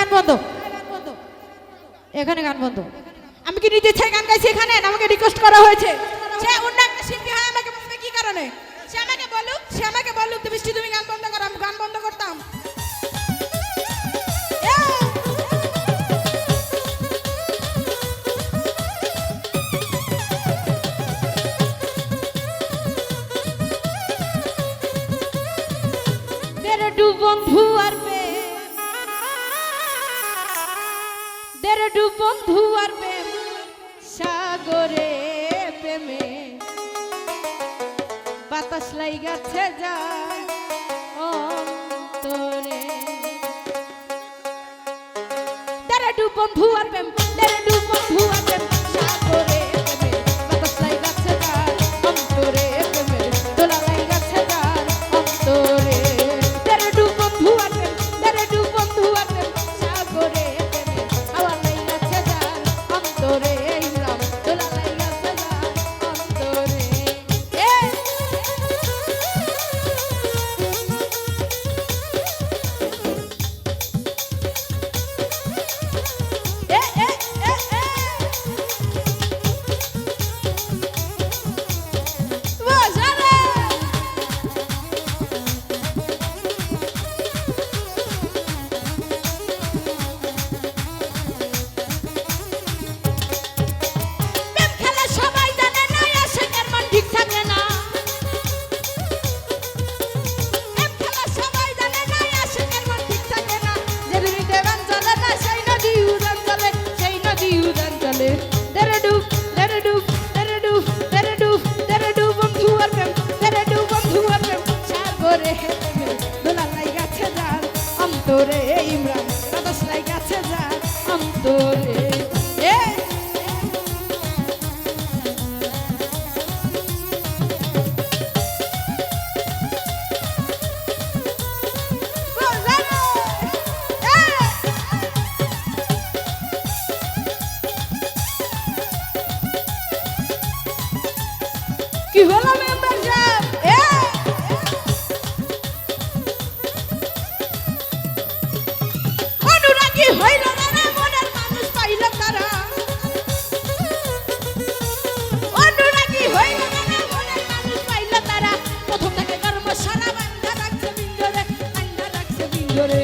গান বন্ধ, এখানে গান বন্ধ। আমি কি নিজে ইচ্ছায় গান গাইছি এখানে? আমাকে রিকোয়েস্ট করা হয়েছে। সে অন্য একটা শিল্পী হয়, আমাকে বলবে কি কারণে? সে আমাকে বলুক বৃষ্টি তুমি গান বন্ধ করো, আমি গান বন্ধ করতাম? দেড়ডু বন্ধু আর দেড়ডু বন্ধু আর প্রেম সাগরে প্রেমে বাতাস লাইগাছে যায় অন্তরে। দেড়ডু বন্ধু আর প্রেম, দেড়ডু বন্ধু আর প্রেম সাগরে প্রেমে বাতাস লাইগাছে যায় অন্তরে প্রেমে দোলা লাইগাছে যায় অন্তরে। দেড়ডু বন্ধু আর প্রেম, দেড়ডু বন্ধু আর প্রেম সাগরে প্রেমে হাওয়া লাইগাছে যায় অন্তরে ইমরান দোলা লাইগাছে যায় অন্তরে। অন্তরে ইমরান বাতাস লাইগাছে যায় অন্তরে। কি হলো মেম্বার সাহেব? অনুরাগী হইল না রে মনের মানুষ পাইল তারা, অনুরাগী হইল না রে মনের মানুষ পাইল তারা। প্রথম থেকে কর্ম সারা বান্ধা রাখছে বিন্দরে, বান্ধা রাখছে বিন্দরে।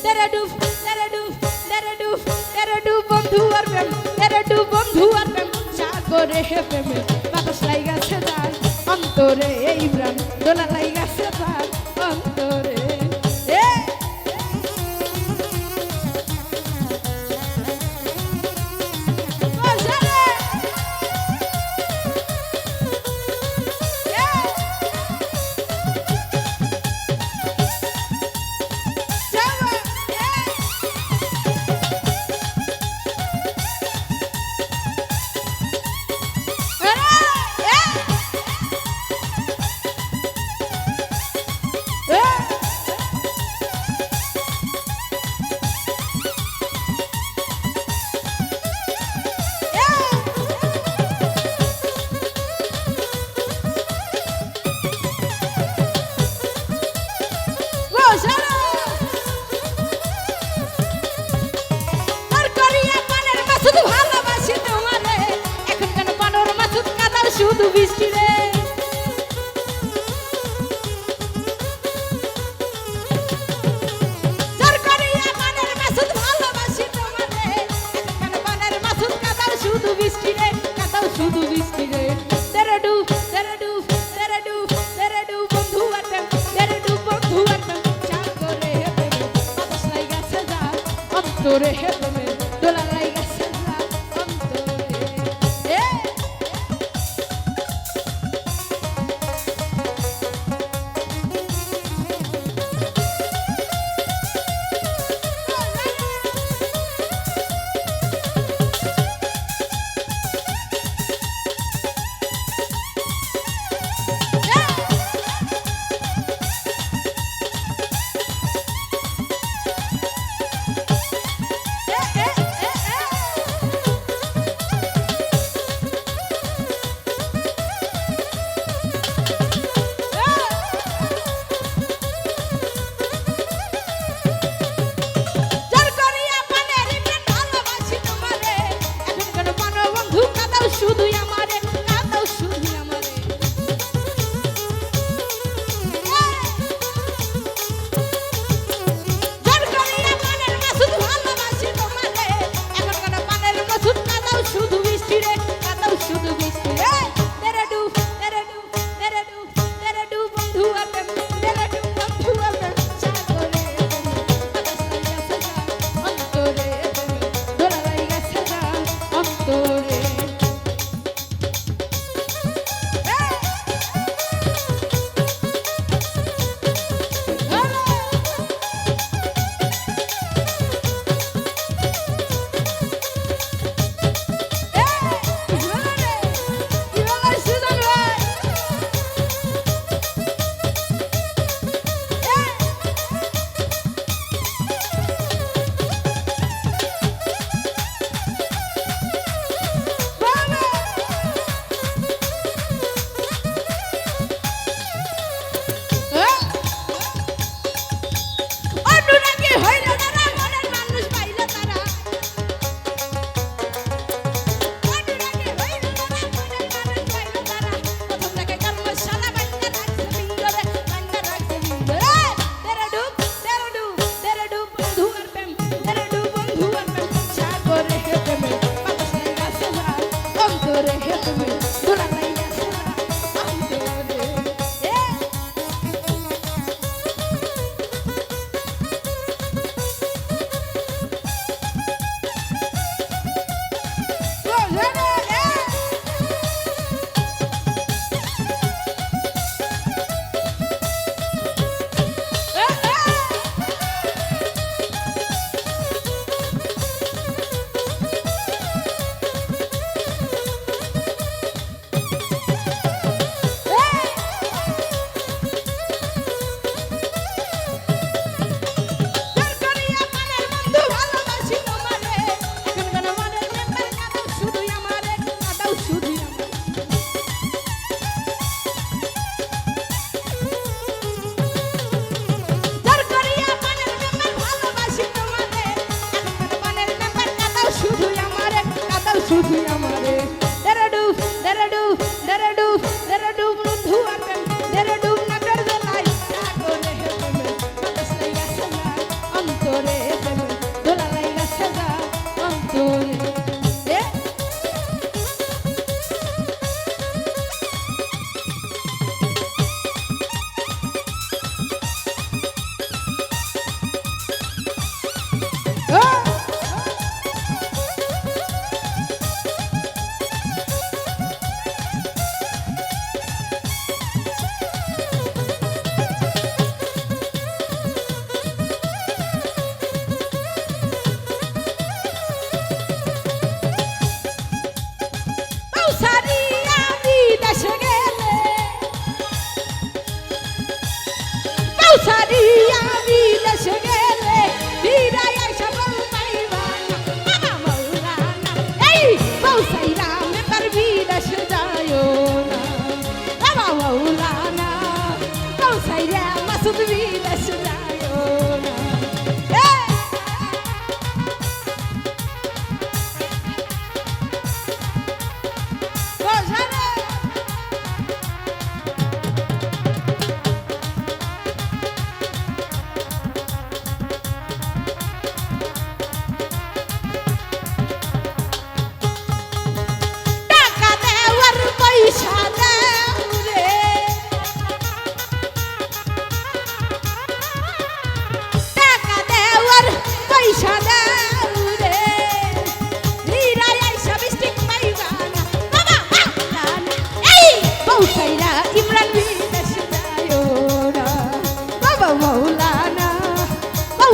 দেড়ডু দেড়ডু দেড়ডু দেড়ডু বন্ধু আর প্রেম, দেড়ডু বন্ধু আর প্রেম সাগরে প্রেমে বাতাস লাইগাছে যায় অন্তরে ইমরান দোলা লাইগাছে যায় অন্তরে। শুধু বৃষ্টি রে জোর করিয়া পানের মাসুদ ভালোবাসি তোমারে, এখন পানের মাসুদ কাদাও শুধু বৃষ্টি রে, কাদাও শুধু বৃষ্টি রে। দেড়ডু দেড়ডু দেড়ডু দেড়ডু বন্ধু আর প্রেম, দেড়ডু বন্ধু আর প্রেম সাগরে প্রেমে বাতাস লাইগাছে যায় অন্তরে প্রেমে দোলা লাইগাছে যায় অন্তরে।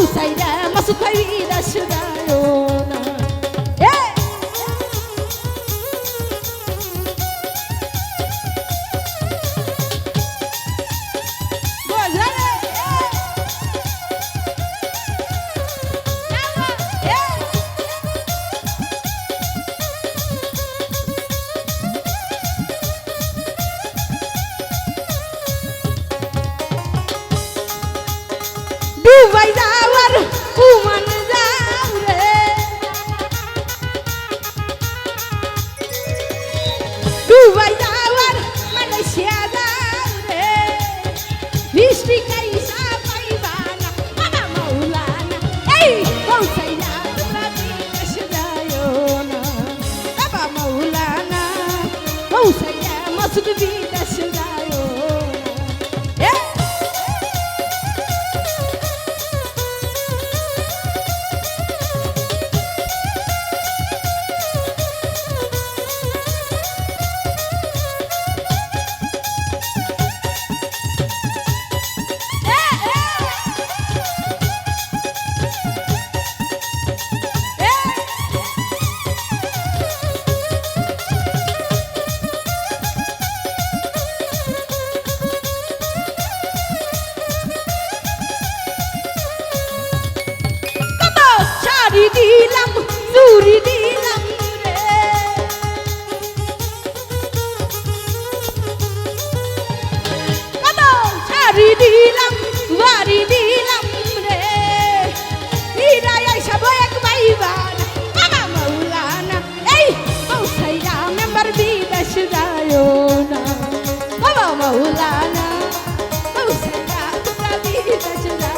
পৌঁছাইয়া মাসুদ ভাই বিদেশ যায় না। দুবাই যাওয়ার উমান যাও রে, দুবাই যাওয়ার মালয়েশিয়া যাও রে, বৃষ্টি কাইসা পাইবা না বাবা মাওলানা, এই পৌঁছাইয়া তোমরা বিদেশ যাও না বাবা মাওলানা, পৌঁছাইয়া মাসুদ বিদেশ যাও না। শাড়ি দিলাম চুরি দিলাম রে, কত শাড়ি দিলাম বাড়ি দিলাম রে, হীরাই সব এক বাইবান বাবা মাওলানা, এই পৌঁছাইয়া মেম্বার বিদেশ যায় না বাবা মাওলানা, পৌঁছাইয়া তোমরা বিদেশ যায় না।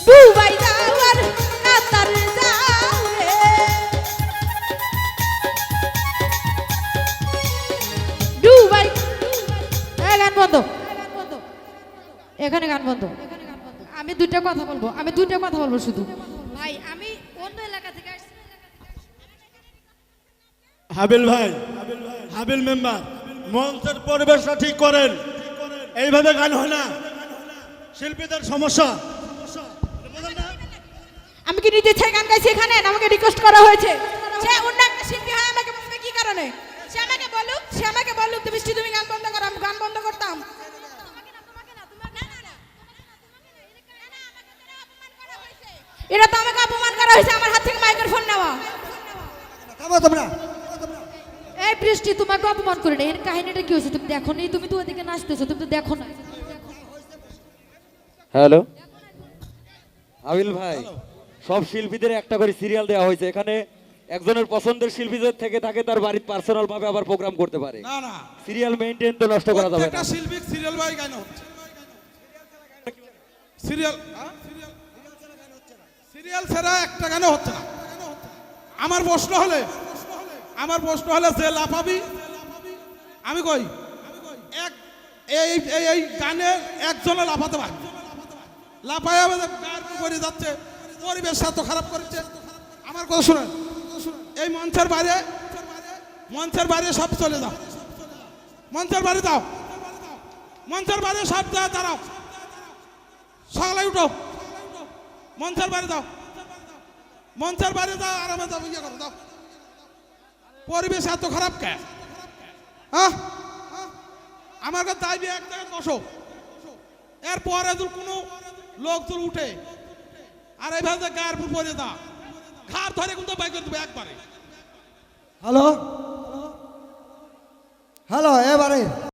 দুবাই যাওয়ার কাতার যাও রে, দুবাই গান বন্ধ, এখানে গান বন্ধ। আমি দুইটা কথা বলবো, আমি দুইটা কথা বলবো শুধু। ভাই আমি অন্য এলাকা থেকে আসছি। হাবিল ভাই, হাবিল মেম্বার, মঞ্চের পরিবেশটা ঠিক করেন, এইভাবে গান হয় না, শিল্পীদের সমস্যা। আমি কি নিজে থেকে গান গাইছি এখানে? আমাকে রিকোয়েস্ট করা হয়েছে, সে অন্য একটা শিল্পী হয়, আমাকে বলবে কি কারণে? সে আমাকে বলুক তো বৃষ্টি তুমি গান বন্ধ করো, আমি গান বন্ধ করতাম। এটা তো আমাকে অপমান করা হয়েছে, আমার হাত থেকে মাইক্রোফোন নেওয়া। এই বৃষ্টি তোমাকে অপমান করে নেই, এর কাহিনীটা কি হয়েছে তুমি দেখো নি? তুমি তো ওদিকে নাচতেছো, তুমি তো দেখো না। হ্যালো হাবিল ভাই, সব শিল্পীদের একটা করে সিরিয়াল দেওয়া হয়েছে, এখানে একজনের পছন্দের শিল্পীদের থেকে থাকে তার বাড়ির পার্সোনাল ভাবে আবার প্রোগ্রাম করতে পারে। না না, সিরিয়াল মেইনটেইন তো নষ্ট করা যাবে না। একটা শিল্পী সিরিয়াল বাই গান হচ্ছে, সিরিয়াল সিরিয়াল ছাড়া একটা গানও হচ্ছে না। আমার প্রশ্ন হলে যে লাফাবি, আমি কই এক এই এই এই গানে একজনে লাফাতে পারে, লাফায় গান করে যাচ্ছে, পরিবেশ এত খারাপ করেছে। আমার কথা শুনেন, এই মঞ্চের বাইরে সব চলে যাও, মঞ্চের বাইরে যাও, মঞ্চের বাইরে সব দাঁড়াও, সকালে উঠো, মঞ্চের বাইরে যাও, মঞ্চের বাইরে যাও, আরামে যাও, ইয়ে করো যাও। পরিবেশ এত খারাপ কে? হ্যাঁ, আমার কাছে দাবি এক জায়গায় বসো, এরপরে যদি কোনো লোক যদি উঠে আর এইভাবে গায়ের উপর পড়ে দা, ঘাড় ধরে কিন্তু বাইক করে দেবে একবারে। হ্যালো, এবারে